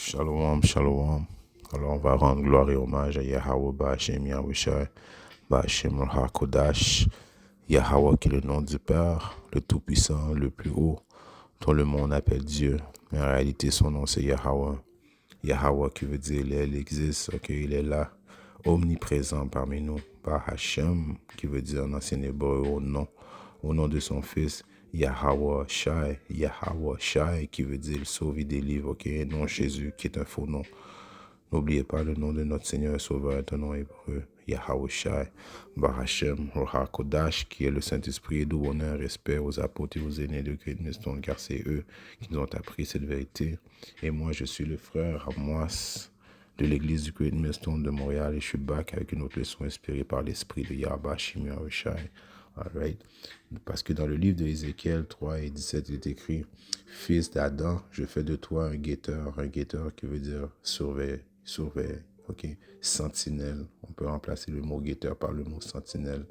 Shalom, shalom. Alors, on va rendre gloire et hommage à Yahweh Ba'Shem Yahushai, Ba'Shem HaKodash, Yahweh qui est le nom du Père, le Tout-Puissant, le plus haut, dont le monde appelle Dieu. Mais en réalité, son nom c'est Yahweh. Yahweh qui veut dire il existe, ok, il est là, omniprésent parmi nous. Ba'Hashem qui veut dire en ancien hébreu au nom de son fils. Yahweh Shai qui veut dire sauver des livres, ok, et non Jésus qui est un faux nom. N'oubliez pas le nom de notre Seigneur et Sauveur est un nom hébreu, Yahweh Shai, Barachem, Roha Kodash, qui est le Saint-Esprit, et d'où honneur et respect aux apôtres et aux aînés de Great Millstone, car c'est eux qui nous ont appris cette vérité. Et moi, je suis le frère Amoas de l'église du Great Millstone de Montréal, et je suis back avec une autre leçon inspirée par l'esprit de Yahweh Shai Shai. Alright. Parce que dans le livre de Ézéchiel 3 et 17, il est écrit « Fils d'Adam, je fais de toi un guetteur. » Un guetteur qui veut dire surveille, ok. Sentinelle. On peut remplacer le mot guetteur par le mot sentinelle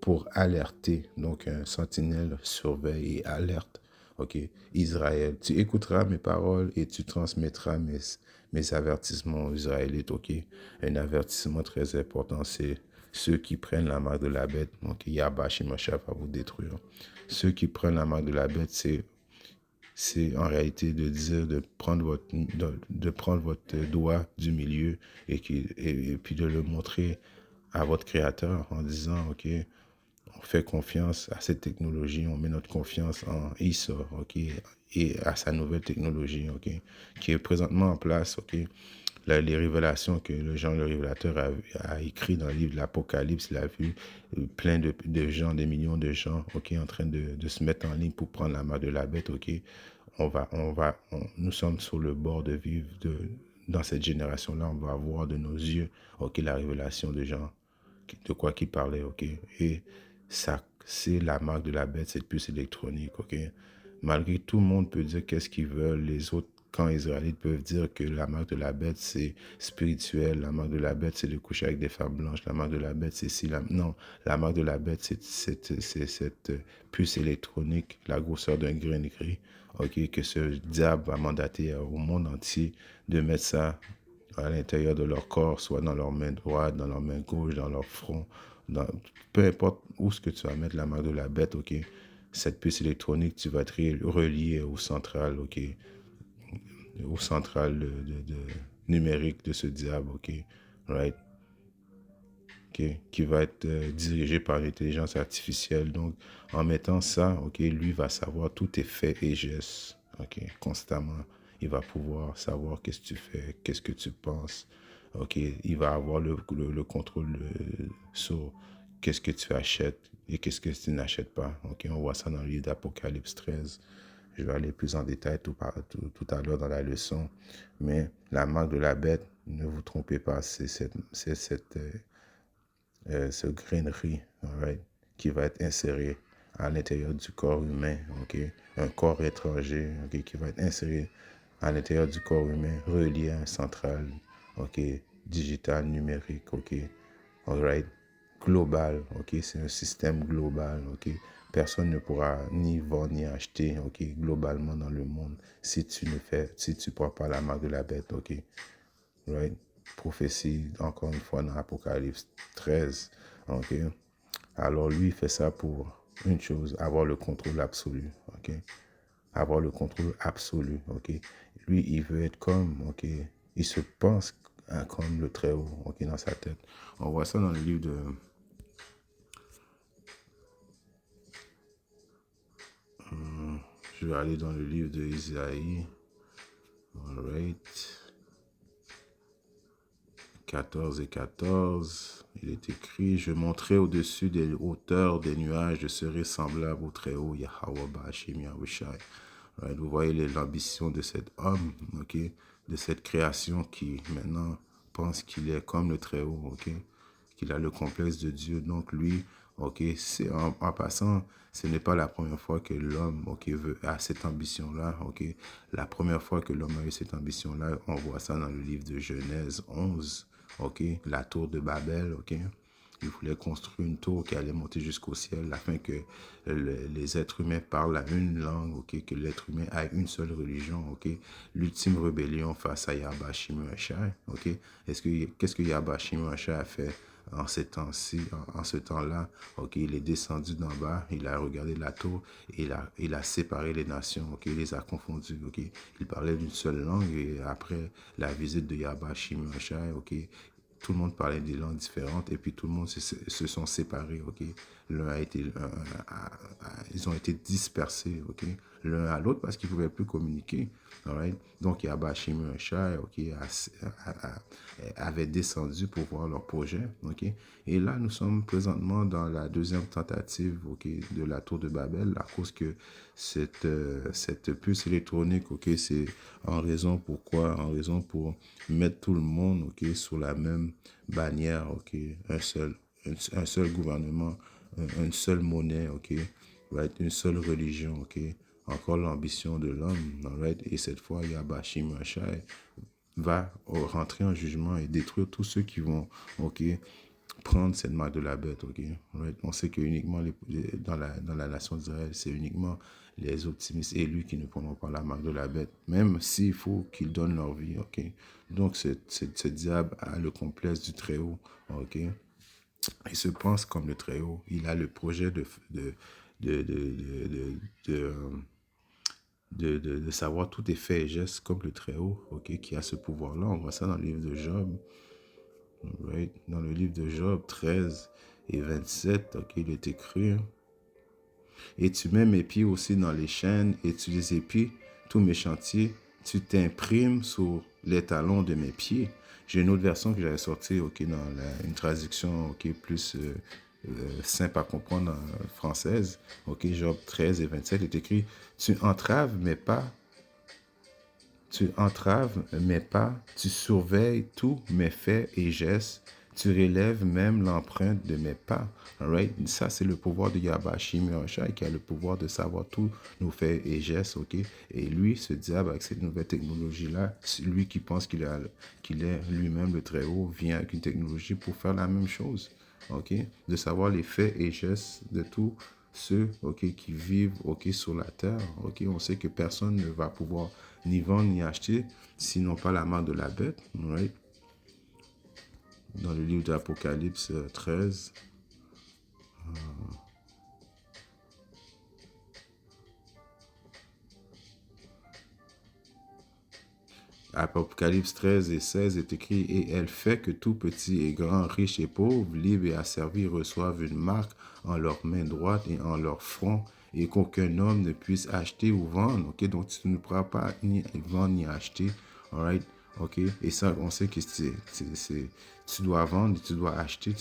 pour alerter. Donc, un sentinelle surveille et alerte. Ok. Israël, tu écouteras mes paroles et tu transmettras mes avertissements aux Israélites. Ok. Un avertissement très important, c'est ceux qui prennent la marque de la bête. Donc, Yahweh Shemashah va vous détruire. Ceux qui prennent la marque de la bête, c'est en réalité de dire de prendre votre doigt du milieu et puis de le montrer à votre créateur en disant, ok, on fait confiance à cette technologie, on met notre confiance en Issa, ok, et à sa nouvelle technologie, ok, qui est présentement en place, ok. Les révélations que le révélateur a écrit dans le livre de l'Apocalypse, il a vu plein de gens, des millions de gens, ok, en train de se mettre en ligne pour prendre la marque de la bête, ok. Nous sommes sur le bord de vivre dans cette génération-là, on va voir de nos yeux, ok, la révélation de gens, de quoi qu'ils parlaient, ok. Et ça, c'est la marque de la bête, cette puce électronique, ok. Malgré tout le monde peut dire qu'est-ce qu'ils veulent, les autres camps israélites peuvent dire que la marque de la bête, c'est spirituel, la marque de la bête, c'est de coucher avec des femmes blanches, la marque de la bête, c'est si non, la marque de la bête, c'est cette puce électronique, la grosseur d'un grain de gris, ok, que ce diable va mandater au monde entier de mettre ça à l'intérieur de leur corps, soit dans leur main droite, dans leur main gauche, dans leur front, peu importe où ce que tu vas mettre la marque de la bête, ok, cette puce électronique, tu vas être relié au central, ok, au central numérique de ce diable, ok, right, ok, qui va être dirigé par l'intelligence artificielle. Donc, en mettant ça, ok, lui va savoir tous tes faits et gestes, ok, constamment. Il va pouvoir savoir qu'est-ce que tu fais, qu'est-ce que tu penses, ok. Il va avoir le contrôle sur qu'est-ce que tu achètes et qu'est-ce que tu n'achètes pas, ok. On voit ça dans le livre d'Apocalypse 13. Je vais aller plus en détail tout à l'heure dans la leçon. Mais la marque de la bête, ne vous trompez pas, c'est ce grainerie, right, qui va être inséré à l'intérieur du corps humain, ok, un corps étranger, ok, qui va être inséré à l'intérieur du corps humain, relié à un central, ok, digital, numérique, ok, alright, global, ok, c'est un système global, ok, personne ne pourra ni vendre ni acheter, ok, globalement dans le monde, si tu prends pas la marque de la bête, ok, right, prophétie, encore une fois, dans Apocalypse 13. Ok. Alors, lui, il fait ça pour une chose, avoir le contrôle absolu. Ok. Avoir le contrôle absolu. Ok. Lui, il veut être comme, ok. Il se pense comme le Très-Haut, ok, dans sa tête. On voit ça dans le livre de. Je vais aller dans le livre de Isaïe. Alright. 14 et 14, il est écrit, je monterai au-dessus des hauteurs des nuages, je serai semblable au Très-Haut, Yahweh Ba'Shem Yahushai. Right, vous voyez l'ambition de cet homme, ok, de cette création qui maintenant pense qu'il est comme le Très-Haut, ok, qu'il a le complexe de Dieu. Donc lui, ok, c'est en passant, ce n'est pas la première fois que l'homme, ok, a cette ambition-là, ok. La première fois que l'homme a eu cette ambition-là, on voit ça dans le livre de Genèse 11, ok, la tour de Babel, ok. Il voulait construire une tour qui allait monter jusqu'au ciel afin que les êtres humains parlent à une langue, ok, que l'être humain a une seule religion, ok. L'ultime rébellion face à Yahweh Shimashai, ok. Qu'est-ce que Yahweh Shimashai a fait en ces temps-ci, en ce temps-là? Ok, il est descendu d'en bas, il a regardé la tour et il a séparé les nations, ok, il les a confondus, ok. Il parlait d'une seule langue et après la visite de Yahweh Shimashai, ok, tout le monde parlait des langues différentes et puis tout le monde se sont séparés, ok. L'un a été, ils ont été dispersés, ok, l'un à l'autre parce qu'ils ne pouvaient plus communiquer, alright. Donc Yahweh Shimashai, ok, avait descendu pour voir leur projet, ok. Et là, nous sommes présentement dans la deuxième tentative, ok, de la tour de Babel à cause que cette puce électronique, ok, c'est en raison pourquoi, en raison pour mettre tout le monde, ok, sur la même bannière, ok, un seul gouvernement, une seule monnaie, ok, right, une seule religion, ok, encore l'ambition de l'homme, right, et cette fois, Yahweh Shimashai va rentrer en jugement et détruire tous ceux qui vont, ok, prendre cette marque de la bête, ok. Right? On sait que uniquement dans la nation d'Israël, c'est uniquement les optimistes élus qui ne prendront pas la marque de la bête, même s'il faut qu'ils donnent leur vie, ok. Donc ce diable a le complexe du Très-Haut, ok. Il se pense comme le Très-Haut. Il a le projet de, de, de, de, de, de savoir tous tes faits et gestes comme le Très-Haut, ok, qui a ce pouvoir-là. On voit ça dans le livre de Job, right? Dans le livre de Job 13 et 27, ok, il est écrit: et tu mets mes pieds aussi dans les chaînes et tu les épis, tous mes chantiers, tu t'imprimes sur les talons de mes pieds. J'ai une autre version que j'avais sortie, ok, dans une traduction, ok, plus simple à comprendre en française, ok, Job 13 et 27 est écrit: tu entraves mes pas, tu surveilles tous mes faits et gestes, tu relèves même l'empreinte de mes pas. Alright? Ça, c'est le pouvoir de Yahweh Shimashai qui a le pouvoir de savoir tous nos faits et gestes, ok? Et lui, ce diable, avec cette nouvelle technologie-là, lui qui pense qu'il est lui-même le Très-Haut, vient avec une technologie pour faire la même chose, ok? De savoir les faits et gestes de tous ceux, ok, qui vivent, ok, sur la terre, ok. On sait que personne ne va pouvoir ni vendre ni acheter, sinon pas la marque de la bête, right? Dans le livre de l'Apocalypse 13. Apocalypse 13 et 16 est écrit: et elle fait que tout petit et grand, riche et pauvre, libre et asservi reçoivent une marque en leur main droite et en leur front, et qu'aucun homme ne puisse acheter ou vendre. Ok, donc tu ne pourras pas ni vendre ni acheter. Alright, ok. Et ça, on sait que tu dois vendre, tu dois acheter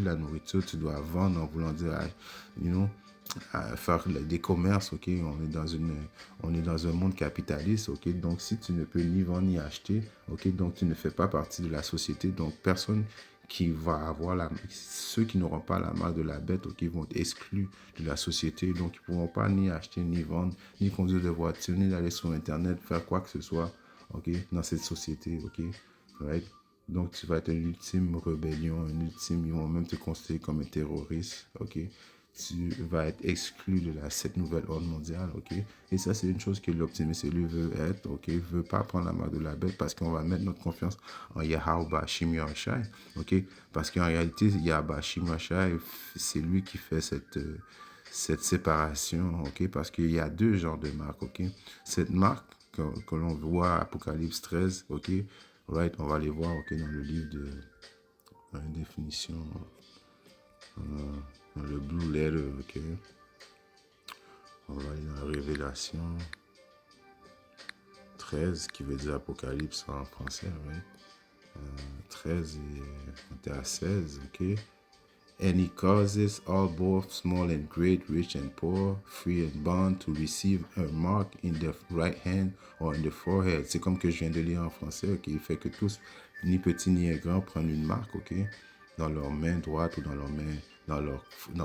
la nourriture, tu dois vendre en voulant dire, you know, à faire des commerces, ok, on est dans un monde capitaliste, ok, donc si tu ne peux ni vendre ni acheter, ok, donc tu ne fais pas partie de la société, donc personne qui va avoir ceux qui n'auront pas la marque de la bête, ok, vont être exclus de la société, donc ils ne pourront pas ni acheter, ni vendre, ni conduire de voiture, ni aller sur Internet, faire quoi que ce soit, ok, dans cette société, ok, right? Donc tu vas être une ultime rébellion, ils vont même te considérer comme un terroriste, ok, tu vas être exclu de cette nouvelle ordre mondiale, ok? Et ça, c'est une chose que l'optimiste, lui, veut être, ok? Il veut pas prendre la marque de la bête parce qu'on va mettre notre confiance en Yahweh Shimashai, ok? Parce qu'en réalité, Yahweh Shimashai, c'est lui qui fait cette séparation, ok? Parce qu'il y a deux genres de marques, ok? Cette marque que l'on voit à Apocalypse 13, ok? Right, on va les voir, ok, dans le livre de dans une définition, dans le Blue Letter, ok? On va aller dans la Révélation 13, qui veut dire Apocalypse en français, right? 13 et on était à 16, ok? And he causes all both small and great, rich and poor, free and bond to receive a mark in the right hand or in the forehead. C'est comme que je viens de lire en français, ok? Il fait que tous, ni petits ni grands, prennent une marque, ok? Dans leur main droite ou dans leur main, dans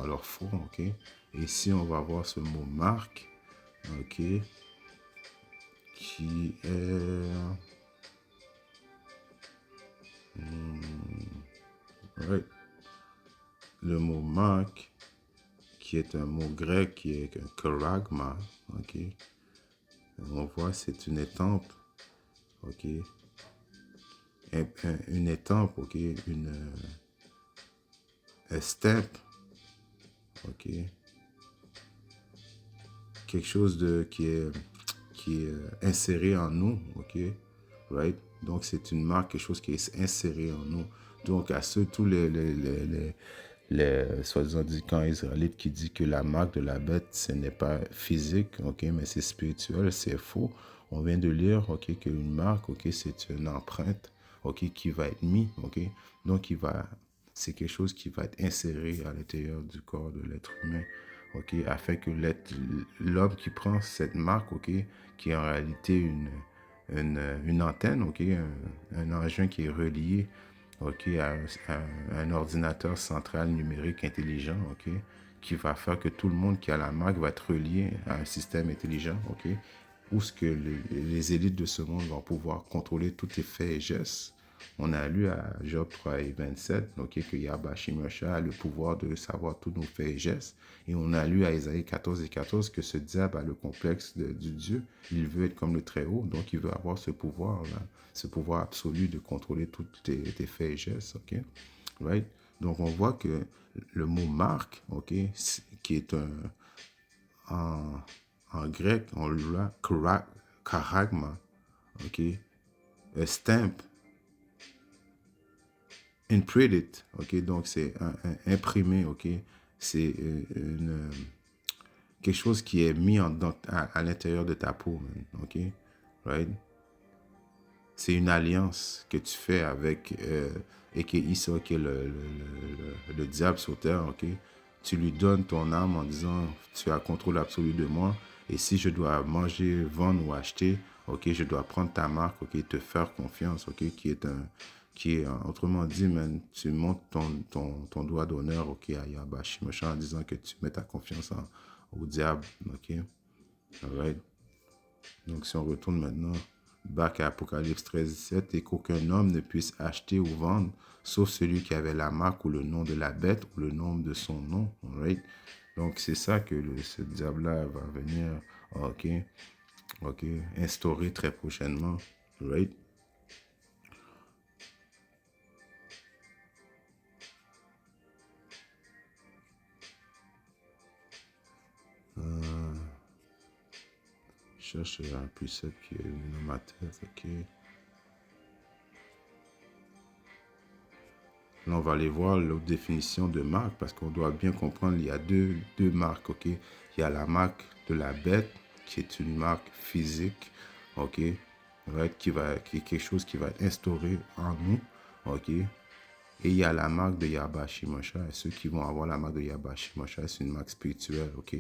leur front, ok? Et ici, on va voir ce mot marque, ok? Qui est... right. le mot marque, qui est un mot grec, qui est un charagma, ok. On voit, c'est une étampe, ok. Une étampe, ok, un stamp, ok. Quelque chose qui est inséré en nous, ok, right? Donc, c'est une marque, quelque chose qui est inséré en nous. Donc, à ceux, tous les soi-disant camps israélites qui disent que la marque de la bête, ce n'est pas physique, ok, mais c'est spirituel, c'est faux. On vient de lire, ok, qu'une marque, ok, c'est une empreinte, ok, qui va être mise, ok. Donc, c'est quelque chose qui va être inséré à l'intérieur du corps de l'être humain, ok, afin que l'homme qui prend cette marque, ok, qui est en réalité une antenne, ok, un engin qui est relié, ok, à un ordinateur central numérique intelligent, ok, qui va faire que tout le monde qui a la marque va être relié à un système intelligent, ok, où ce que les élites de ce monde vont pouvoir contrôler tous tes faits et gestes. On a lu à Job 3 et 27, ok, que Yahweh Shimosha a le pouvoir de savoir tous nos faits et gestes. Et on a lu à Isaïe 14 et 14 que ce diable a le complexe du Dieu. Il veut être comme le Très-Haut, donc il veut avoir ce pouvoir-là, ce pouvoir absolu de contrôler tous tes faits et gestes, ok? Right? Donc on voit que le mot marque, ok, qui est en, en grec, on l'a charagma, ok, a stamp, imprinted, ok, donc c'est imprimé, ok, c'est quelque chose qui est mis à l'intérieur de ta peau, man, ok, right? C'est une alliance que tu fais avec Issa, qui est le diable sur terre, ok? Tu lui donnes ton âme en disant, tu as contrôle absolu de moi, et si je dois manger, vendre ou acheter, ok, je dois prendre ta marque, ok, te faire confiance, ok, qui est, autrement dit, man, tu montes ton doigt d'honneur, ok, à Yabashi, en disant que tu mets ta confiance au diable, ok? Alright? Donc, si on retourne maintenant back à Apocalypse 13:17, et qu'aucun homme ne puisse acheter ou vendre, sauf celui qui avait la marque ou le nom de la bête ou le nom de son nom. Right? Donc, c'est ça que ce diable-là va venir, ok, ok, instaurer très prochainement. Right? Je cherche un précepte qui est dans ma tête, ok. Là, on va aller voir l'autre définition de marque parce qu'on doit bien comprendre, il y a deux marques, ok? Il y a la marque de la bête qui est une marque physique, ok? Right? Qui est quelque chose qui va être instauré en nous, ok? Et il y a la marque de Yabashi Mosha. Et ceux qui vont avoir la marque de Yabashi Mosha, c'est une marque spirituelle, ok?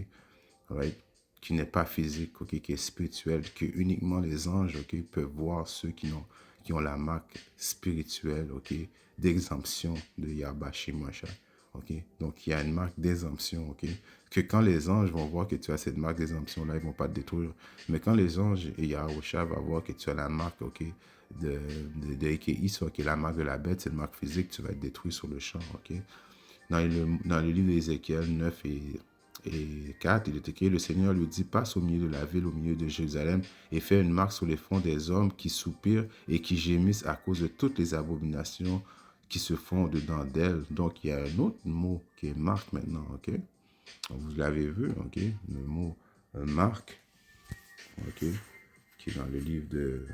Right? Qui n'est pas physique, ok? Qui est spirituelle, que uniquement les anges, ok, peuvent voir ceux qui ont la marque spirituelle, ok, d'exemption de Yabashi Masha. Ok, donc il y a une marque d'exemption, ok, que quand les anges vont voir que tu as cette marque d'exemption-là, ils ne vont pas te détruire. Mais quand les anges et Yahusha vont voir que tu as la marque, ok, de Eke soit qui est la marque de la bête, c'est une marque physique, tu vas être détruit sur le champ, ok. Dans le livre d'Ézéchiel 9 et 4, il est écrit, le Seigneur lui dit, passe au milieu de la ville, au milieu de Jérusalem, et fais une marque sur les fronts des hommes qui soupirent et qui gémissent à cause de toutes les abominations qui se font dedans d'elle. Donc, il y a un autre mot qui est marque maintenant, ok? Vous l'avez vu, ok? Le mot marque, ok? Qui est dans le livre de...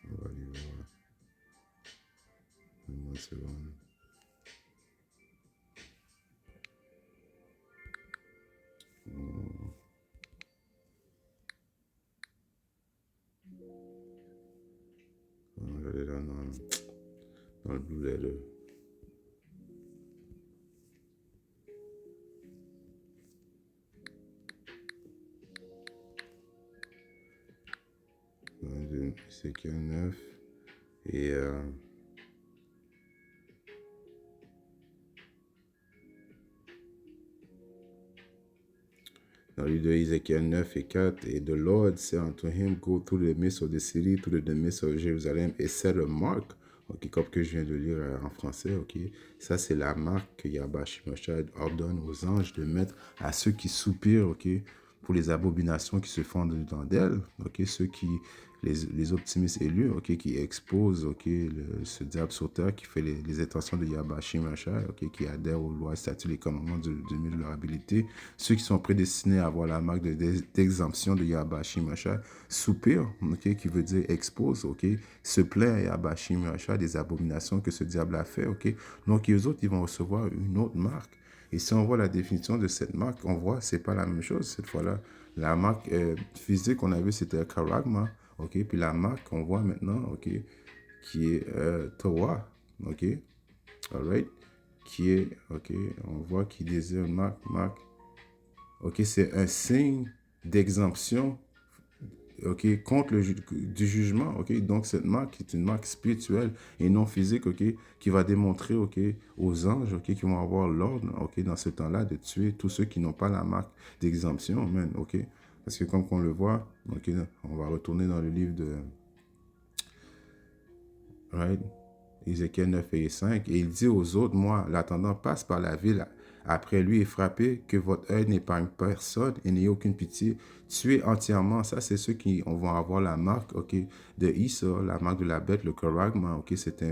On va aller voir. Une seconde. On va aller dans le Blue Letter. Ézéchiel 9 et dans le livre de Ézéchiel 9 et 4, et the Lord said unto him, go through the midst of the city, through the midst of Jerusalem, et set a mark ok, comme que je viens de lire en français, ok, ça c'est la marque que Yahweh Shimashai ordonne aux anges de mettre à ceux qui soupirent, ok, pour les abominations qui se font dedans d'elle, ok, ceux qui, les optimistes élus, ok, qui exposent, ok, ce diable sauteur qui fait les intentions de Yahweh Shimashai, ok, qui adhère aux lois, statuts, les commandements du milieu de leur habilité, ceux qui sont prédestinés à avoir la marque d'exemption de Yahweh Shimashai, soupirent, ok, qui veut dire expose, ok, se plaint à Yahweh Shimashai des abominations que ce diable a fait, ok, donc les autres, ils vont recevoir une autre marque. Et si on voit la définition de cette marque, on voit que ce n'est pas la même chose cette fois-là. La marque physique qu'on a vue, c'était un charagma. OK? Puis la marque qu'on voit maintenant, OK, qui est Towa. OK? All right? Qui est, OK, on voit qu'il désire une marque. OK, c'est un signe d'exemption, ok, contre du jugement, ok. Donc cette marque est une marque spirituelle et non physique, ok, qui va démontrer, ok, aux anges, ok, qui vont avoir l'ordre, ok, dans ce temps-là, de tuer tous ceux qui n'ont pas la marque d'exemption, amen, ok. Parce que comme on le voit, ok, on va retourner dans le livre de, right, Ézéchiel 9 et 5, et il dit aux autres, moi, l'attendant passe par la ville après lui et frappez, que votre œil n'épargne personne et n'ayez aucune pitié. Tuez entièrement, ça c'est ceux qui vont avoir la marque, ok, de Issa, la marque de la bête, le karagma, ok, cette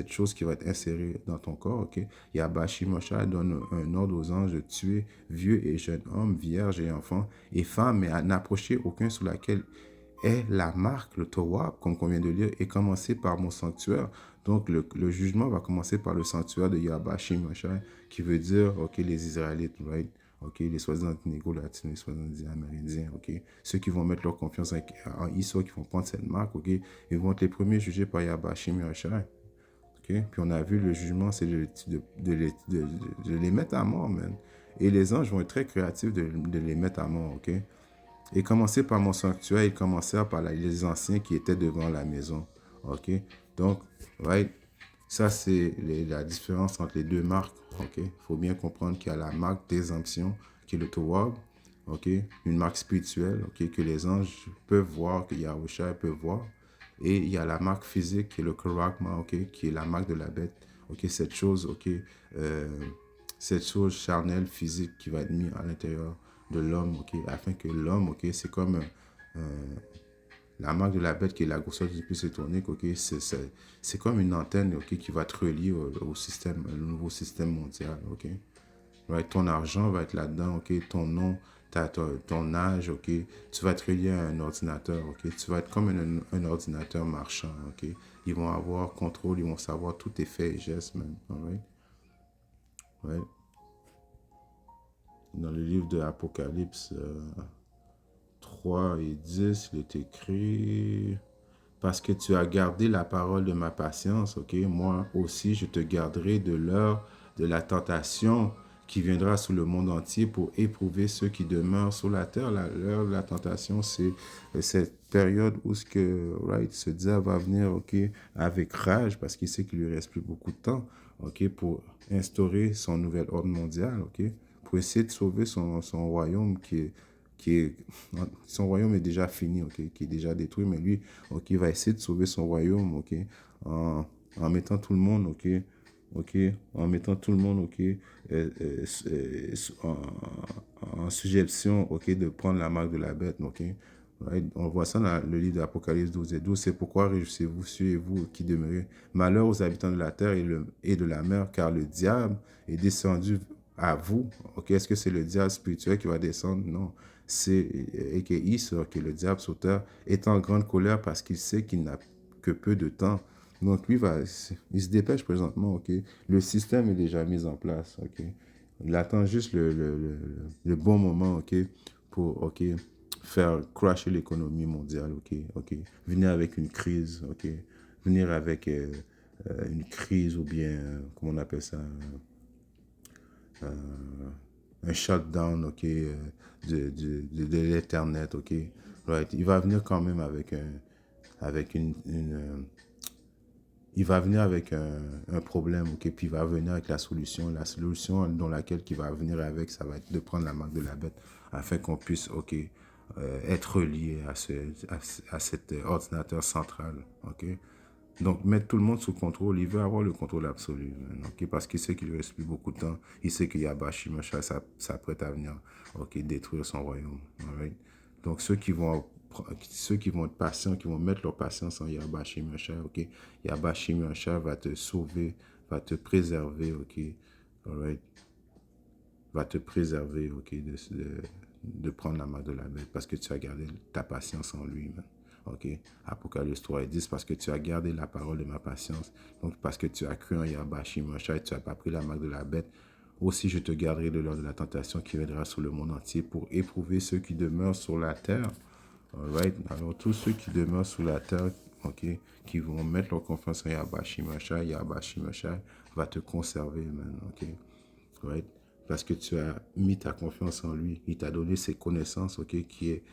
chose qui va être insérée dans ton corps, ok. Yabashi Mosha donne un ordre aux anges de tuer vieux et jeunes hommes, vierges et enfants et femmes, mais à n'approcher aucun sur laquelle est la marque, le Torah, comme on vient de lire, est commencé par mon sanctuaire. Donc, le jugement va commencer par le sanctuaire de Yahweh Shimashai, qui veut dire, OK, les Israélites, right? OK, les soi-disant négro-latinos, les soi-disant amérindiens, OK? Ceux qui vont mettre leur confiance en Issa, qui vont prendre cette marque, OK? Ils vont être les premiers jugés par Yahweh Shimashai. OK? Puis on a vu le jugement, c'est de les mettre à mort, man. Et les anges vont être très créatifs de les mettre à mort, OK? Et commencer par mon sanctuaire, et commencer par les anciens qui étaient devant la maison. OK? Donc, right, ça, c'est la différence entre les deux marques. OK? Il faut bien comprendre qu'il y a la marque d'exemption, qui est le Tawab. OK? Une marque spirituelle, OK? Que les anges peuvent voir, que Yahushua peut voir. Et il y a la marque physique, qui est le Karakma, OK? Qui est la marque de la bête. OK? Cette chose, OK? Cette chose charnelle, physique, qui va être mise à l'intérieur de l'homme, ok, afin que l'homme, ok, c'est comme la marque de la bête qui est la grosseur du puce électronique, ok, c'est comme une antenne, ok, qui va te relier au système, au nouveau système mondial, ok. Right? Ton argent va être là-dedans, ok, ton nom, ton âge, ok, tu vas être relié à un ordinateur, ok, tu vas être comme un ordinateur marchand, ok. Ils vont avoir contrôle, ils vont savoir tous tes faits et gestes, même, alright? Right? Dans le livre de Apocalypse, 3 et 10, il est écrit, parce que tu as gardé la parole de ma patience, ok, moi aussi je te garderai de l'heure de la tentation qui viendra sur le monde entier pour éprouver ceux qui demeurent sur la terre. L'heure de la tentation, c'est cette période où right, ce diable va venir, ok, avec rage, parce qu'il sait qu'il lui reste plus beaucoup de temps, ok, pour instaurer son nouvel ordre mondial, ok, pour essayer de sauver son royaume son royaume est déjà fini, ok, qui est déjà détruit, mais lui, ok, va essayer de sauver son royaume, ok, en mettant tout le monde, ok, ok, en mettant tout le monde, ok, en suggestion, ok, de prendre la marque de la bête, ok. Right? On voit ça dans le livre d'Apocalypse 12 et 12. C'est pourquoi réjouissez-vous, suivez-vous qui demeurez. Malheur aux habitants de la terre et de la mer, car le diable est descendu à vous. Ok, est-ce que c'est le diable spirituel qui va descendre? Non. C'est Issa, qui est le diable sauteur, est en grande colère parce qu'il sait qu'il n'a que peu de temps. Donc lui, il se dépêche présentement, ok? Le système est déjà mis en place, ok? Il attend juste le bon moment, ok? Pour, ok, faire crasher l'économie mondiale, ok? Ok? Venir avec une crise, ok? Venir avec une crise ou bien, comment on appelle ça? Un shutdown, ok, de l'Internet, ok. Right. Il va venir quand même avec il va venir avec un problème, ok, puis il va venir avec la solution. La solution dans laquelle il va venir avec, ça va être de prendre la marque de la bête afin qu'on puisse, ok, être relié à cet ordinateur central, ok. Donc, mettre tout le monde sous contrôle, il veut avoir le contrôle absolu, man, ok? Parce qu'il sait qu'il ne reste plus beaucoup de temps. Il sait que Yabashi Mosha s'apprête à venir, ok, détruire son royaume. Alright? Donc, ceux qui vont être patients, qui vont mettre leur patience en Yabashi Mosha, ok? Yabashi Mosha va te sauver, va te préserver, ok? Alright? Va te préserver, ok, de prendre la main de la bête parce que tu as gardé ta patience en lui, man. Ok, Apocalypse 3 et 10, parce que tu as gardé la parole de ma patience. Donc, parce que tu as cru en Yabashi Mosha et tu n'as pas pris la marque de la bête. Aussi, je te garderai de l'heure de la tentation qui viendra sur le monde entier pour éprouver ceux qui demeurent sur la terre. Alright? Alors, tous ceux qui demeurent sur la terre, ok, qui vont mettre leur confiance en Yabashi Mosha va te conserver, man. Ok? Right? Parce que tu as mis ta confiance en lui. Il t'a donné ses connaissances, ok, qui est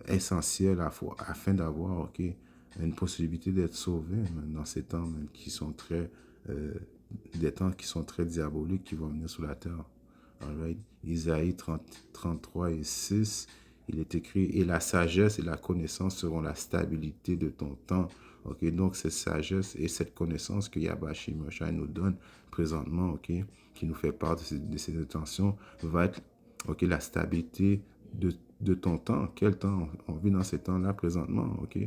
essentielle afin d'avoir, ok, une possibilité d'être sauvé dans ces temps qui sont très, des temps qui sont très diaboliques qui vont venir sur la terre. Alright? Isaïe 33 et 6, il est écrit, et la sagesse et la connaissance seront la stabilité de ton temps. Ok, donc cette sagesse et cette connaissance que Yabashi Mosha nous donne présentement, ok, qui nous fait part de ces intentions, va être, ok, la stabilité de ton temps. Quel temps on vit dans ces temps-là présentement, ok?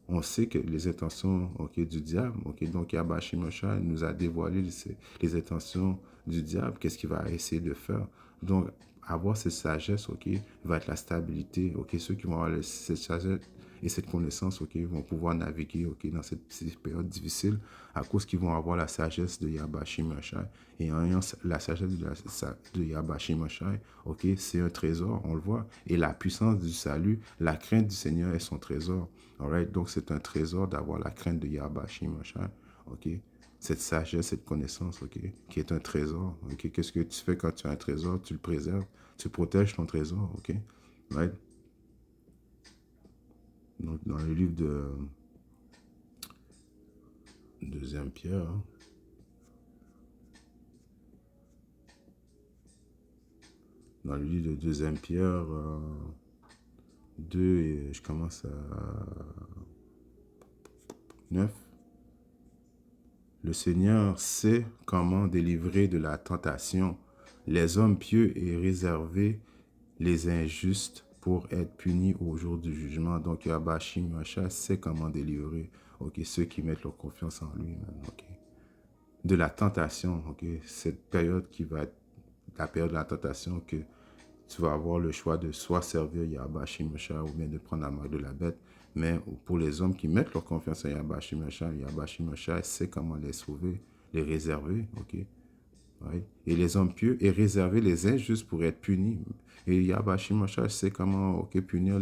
On sait que les intentions, ok, du diable, ok, donc Yabashi Mosha nous a dévoilé les intentions du diable, qu'est-ce qu'il va essayer de faire. Donc, avoir cette sagesse, ok, va être la stabilité, ok, ceux qui vont avoir cette sagesse et cette connaissance, ok, vont pouvoir naviguer, ok, dans ces périodes difficiles à cause qu'ils vont avoir la sagesse de Yabashi Mosha. Et en ayant la sagesse de Yabashi Mosha, ok, c'est un trésor, on le voit. Et la puissance du salut, la crainte du Seigneur est son trésor. Alright? Donc, c'est un trésor d'avoir la crainte de Yabashi Mosha, ok? Cette sagesse, cette connaissance, ok, qui est un trésor, ok? Qu'est-ce que tu fais quand tu as un trésor? Tu le préserves, tu protèges ton trésor, ok? Right? Donc, dans le livre de Deuxième Pierre, hein, dans le livre de Deuxième Pierre 2, et je commence à 9. Le Seigneur sait comment délivrer de la tentation les hommes pieux et réserver les injustes pour être punis au jour du jugement. Donc, Yabashi Mosha sait comment délivrer, ok, ceux qui mettent leur confiance en lui, ok, de la tentation, ok, cette période qui va être la période de la tentation que tu vas avoir le choix de soit servir Yabashi Mosha ou bien de prendre la marque de la bête. Mais pour les hommes qui mettent leur confiance en Yabashi Mosha sait comment les sauver, les réserver, ok? Ouais. Et les hommes pieux et réserver les injustes pour être punis. Et Yabashi Mosha sait comment, ok, punir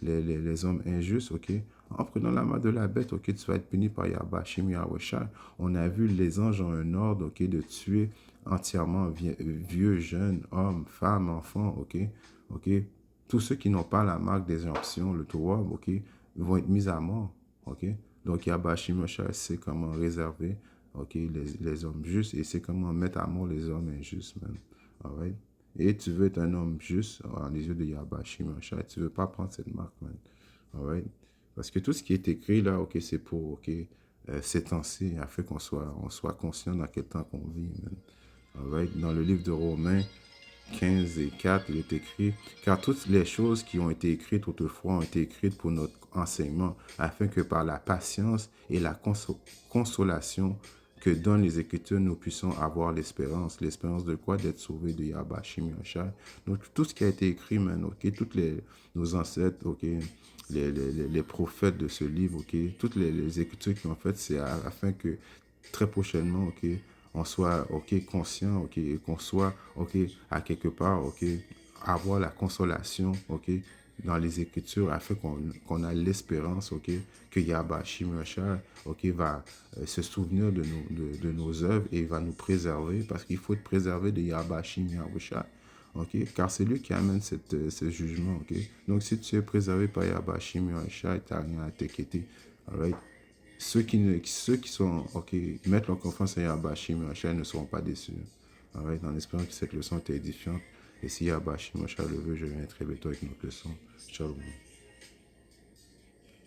les hommes injustes, ok? En prenant la main de la bête, ok, tu vas être puni par Yabashi Mosha. On a vu les anges ont un ordre, ok, de tuer entièrement vieux, jeunes, hommes, femmes, enfants, ok, ok. Tous ceux qui n'ont pas la marque des injonctions, le Torah, ok, vont être mis à mort, ok. Donc Yabashi Mosha sait comment réserver, ok, les hommes justes et c'est comment mettre à mort les hommes injustes, man. Alright? Et tu veux être un homme juste en les yeux de Yabashi Mosha, tu veux pas prendre cette marque, man. Alright? Parce que tout ce qui est écrit là, ok, c'est pour, ok, ces temps-ci, afin on soit conscient dans quel temps qu'on vit, man. Alright? Dans le livre de Romains 15 et 4, il est écrit, car toutes les choses qui ont été écrites autrefois ont été écrites pour notre enseignement, afin que par la patience et la consolation que donnent les Écritures, nous puissions avoir l'espérance. L'espérance de quoi? D'être sauvés de Yabashi Mosha. Donc, tout ce qui a été écrit, man, ok, nos ancêtres, ok, les prophètes de ce livre, ok, toutes les Écritures qui ont fait, c'est afin que très prochainement, ok, on soit, ok, conscient, ok, qu'on soit, ok, à quelque part, ok, avoir la consolation, ok, dans les Écritures, afin qu'on a l'espérance, ok, que Yabashi Mosha, ok, va se souvenir de nos œuvres et va nous préserver, parce qu'il faut être préservé de Yabashi Mosha, ok, car c'est lui qui amène ce jugement, ok. Donc, si tu es préservé par Yabashi Mosha, tu n'as rien à t'inquiéter, alright. Ceux qui sont, ok, mettent leur confiance en Yabashi Mosha ne seront pas déçus. Alright, en espérant que cette leçon était édifiante. Et si Yabashi Mosha le veut, je viens très bientôt avec une autre leçon. Ciao.